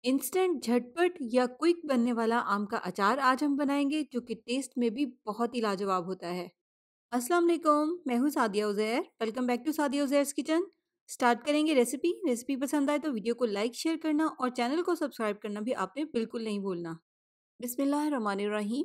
Instant झटपट या quick बनने वाला आम का अचार आज हम बनाएंगे जो कि टेस्ट में भी बहुत ही लाजवाब होता है। अस्सलाम वालेकुम, मैं हूँ Sadia Uzair. Welcome back to Sadia Uzair's kitchen. Start करेंगे रेसिपी। रेसिपी पसंद आए तो वीडियो को लाइक शेयर करना और चैनल को सब्सक्राइब करना भी आपने बिल्कुल नहीं भूलना। बिस्मिल्लाहिर्रहमानिर्रहीम।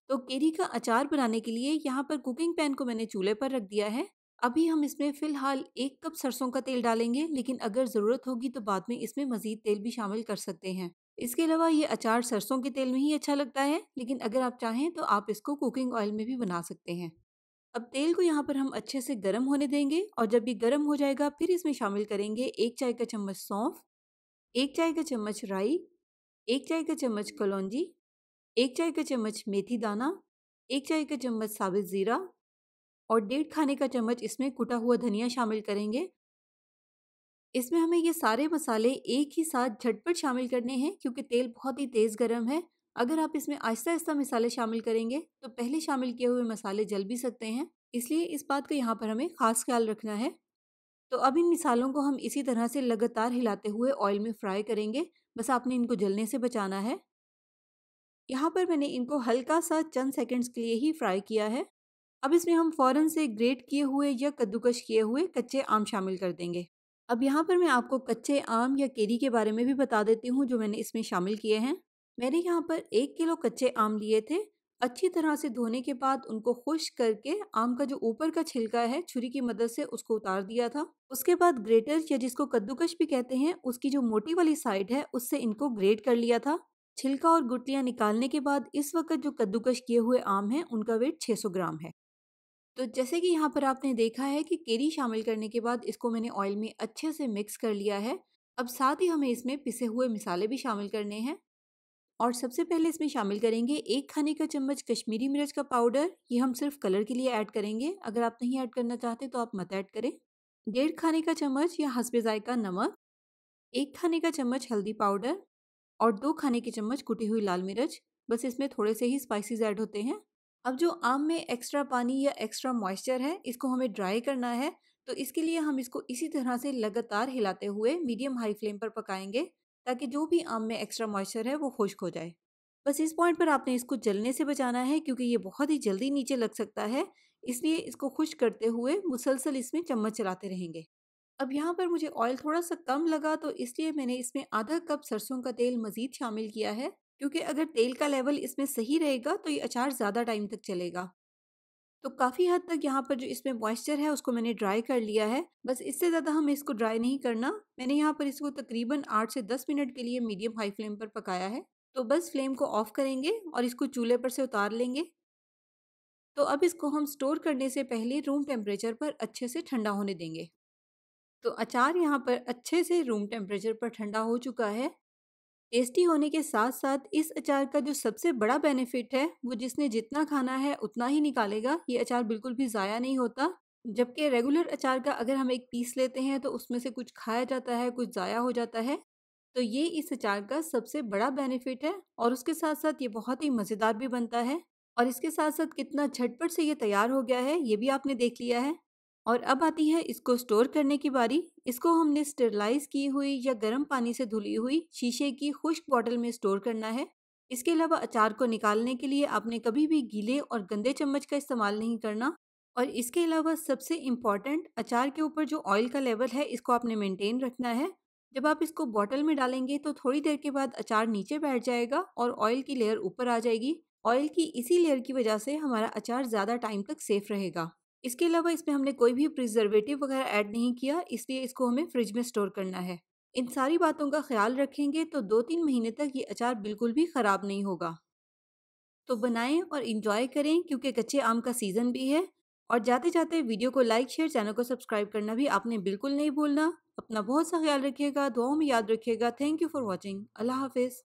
तो केरी का अचार बनाने के लिए यहाँ पर कुकिंग पैन को मैंने चूल्हे पर रख दिया है। अभी हम इसमें फ़िलहाल 1 कप सरसों का तेल डालेंगे, लेकिन अगर ज़रूरत होगी तो बाद में इसमें मज़ीद तेल भी शामिल कर सकते हैं। इसके अलावा ये अचार सरसों के तेल में ही अच्छा लगता है, लेकिन अगर आप चाहें तो आप इसको कुकिंग ऑयल में भी बना सकते हैं। अब तेल को यहाँ पर हम अच्छे से गर्म होने देंगे और जब ये गर्म हो जाएगा फिर इसमें शामिल करेंगे 1 चाय का चम्मच सौंफ, 1 चाय का चम्मच राई, 1 चाय का चम्मच कलौंजी, 1 चाय का चम्मच मेथी दाना, 1 चाय का चम्मच साबित ज़ीरा और 1.5 खाने का चम्मच इसमें कुटा हुआ धनिया शामिल करेंगे। इसमें हमें ये सारे मसाले एक ही साथ झटपट शामिल करने हैं क्योंकि तेल बहुत ही तेज़ गर्म है। अगर आप इसमें आहिस्ता-आहिस्ता मसाले शामिल करेंगे तो पहले शामिल किए हुए मसाले जल भी सकते हैं, इसलिए इस बात का यहाँ पर हमें ख़ास ख़्याल रखना है। तो अब इन मिसालों को हम इसी तरह से लगातार हिलाते हुए ऑयल में फ्राई करेंगे, बस आपने इनको जलने से बचाना है। यहाँ पर मैंने इनको हल्का-सा चंद सेकंड्स के लिए ही फ्राई किया है। अब इसमें हम फ़ौरन से ग्रेट किए हुए या कद्दूकश किए हुए कच्चे आम शामिल कर देंगे। अब यहाँ पर मैं आपको कच्चे आम या केरी के बारे में भी बता देती हूँ जो मैंने इसमें शामिल किए हैं। मैंने यहाँ पर 1 किलो कच्चे आम लिए थे। अच्छी तरह से धोने के बाद उनको खुश्क करके आम का जो ऊपर का छिलका है छुरी की मदद से उसको उतार दिया था। उसके बाद ग्रेटर या जिसको कद्दूकश भी कहते हैं उसकी जो मोटी वाली साइड है उससे इनको ग्रेट कर लिया था। छिलका और गुठलियाँ निकालने के बाद इस वक्त जो कद्दूकश किए हुए आम हैं उनका वेट 600 ग्राम है। तो जैसे कि यहाँ पर आपने देखा है कि केरी शामिल करने के बाद इसको मैंने ऑयल में अच्छे से मिक्स कर लिया है। अब साथ ही हमें इसमें पिसे हुए मिसाले भी शामिल करने हैं और सबसे पहले इसमें शामिल करेंगे 1 खाने का चम्मच कश्मीरी मिर्च का पाउडर। ये हम सिर्फ कलर के लिए ऐड करेंगे, अगर आप नहीं ऐड करना चाहते तो आप मत ऐड करें। 1.5 खाने का चम्मच या हस्बे जायका नमक, 1 खाने का चम्मच हल्दी पाउडर और 2 खाने के चम्मच कुटी हुई लाल मिर्च। बस इसमें थोड़े से ही स्पाइसेस ऐड होते हैं। अब जो आम में एक्स्ट्रा पानी या एक्स्ट्रा मॉइस्चर है इसको हमें ड्राई करना है, तो इसके लिए हम इसको इसी तरह से लगातार हिलाते हुए मीडियम हाई फ्लेम पर पकाएंगे ताकि जो भी आम में एक्स्ट्रा मॉइस्चर है वो खुश्क हो जाए। बस इस पॉइंट पर आपने इसको जलने से बचाना है क्योंकि ये बहुत ही जल्दी नीचे लग सकता है, इसलिए इसको खुश्क करते हुए मुसलसल इसमें चम्मच चलाते रहेंगे। अब यहाँ पर मुझे ऑयल थोड़ा-सा कम लगा तो इसलिए मैंने इसमें आधा कप सरसों का तेल मज़ीद शामिल किया है, क्योंकि अगर तेल का लेवल इसमें सही रहेगा तो ये अचार ज़्यादा टाइम तक चलेगा। तो काफ़ी हद तक यहाँ पर जो इसमें मॉइस्चर है उसको मैंने ड्राई कर लिया है, बस इससे ज़्यादा हमें इसको ड्राई नहीं करना। मैंने यहाँ पर इसको तकरीबन 8 से 10 मिनट के लिए मीडियम हाई फ्लेम पर पकाया है। तो बस फ्लेम को ऑफ करेंगे और इसको चूल्हे पर से उतार लेंगे। तो अब इसको हम स्टोर करने से पहले रूम टेम्परेचर पर अच्छे से ठंडा होने देंगे। तो अचार यहाँ पर अच्छे से रूम टेम्परेचर पर ठंडा हो चुका है। टेस्टी होने के साथ-साथ इस अचार का जो सबसे बड़ा बेनिफिट है, वो जिसने जितना खाना है उतना ही निकालेगा। ये अचार बिल्कुल भी ज़ाया नहीं होता। जबकि रेगुलर अचार का अगर हम एक पीस लेते हैं तो उसमें से कुछ खाया जाता है, कुछ ज़ाया हो जाता है। तो ये इस अचार का सबसे बड़ा बेनिफिट है और उसके साथ-साथ ये बहुत ही मज़ेदार भी बनता है। और इसके साथ-साथ कितना झटपट से ये तैयार हो गया है, ये भी आपने देख लिया है। और अब आती है इसको स्टोर करने की बारी। इसको हमने स्टेरलाइज़ की हुई या गर्म पानी से धुली हुई शीशे की खुश्क बॉटल में स्टोर करना है। इसके अलावा अचार को निकालने के लिए आपने कभी भी गीले और गंदे चम्मच का इस्तेमाल नहीं करना। और इसके अलावा सबसे इम्पॉर्टेंट, अचार के ऊपर जो ऑयल का लेवल है इसको आपने मेंटेन रखना है। जब आप इसको बॉटल में डालेंगे तो थोड़ी देर के बाद अचार नीचे बैठ जाएगा और ऑयल की लेयर ऊपर आ जाएगी। ऑयल की इसी लेयर की वजह से हमारा अचार ज़्यादा टाइम तक सेफ रहेगा। इसके अलावा इसमें हमने कोई भी प्रिजर्वेटिव वगैरह ऐड नहीं किया, इसलिए इसको हमें फ्रिज में स्टोर करना है। इन सारी बातों का ख्याल रखेंगे तो 2-3 महीने तक ये अचार बिल्कुल भी ख़राब नहीं होगा। तो बनाएं और इंजॉय करें क्योंकि कच्चे आम का सीज़न भी है। और जाते-जाते वीडियो को लाइक, शेयर, चैनल को सब्सक्राइब करना भी आपने बिल्कुल नहीं भूलना। अपना बहुत सा ख्याल रखिएगा, दुआओं में याद रखिएगा। Thank you for watching. अल्लाह हाफ़िज़।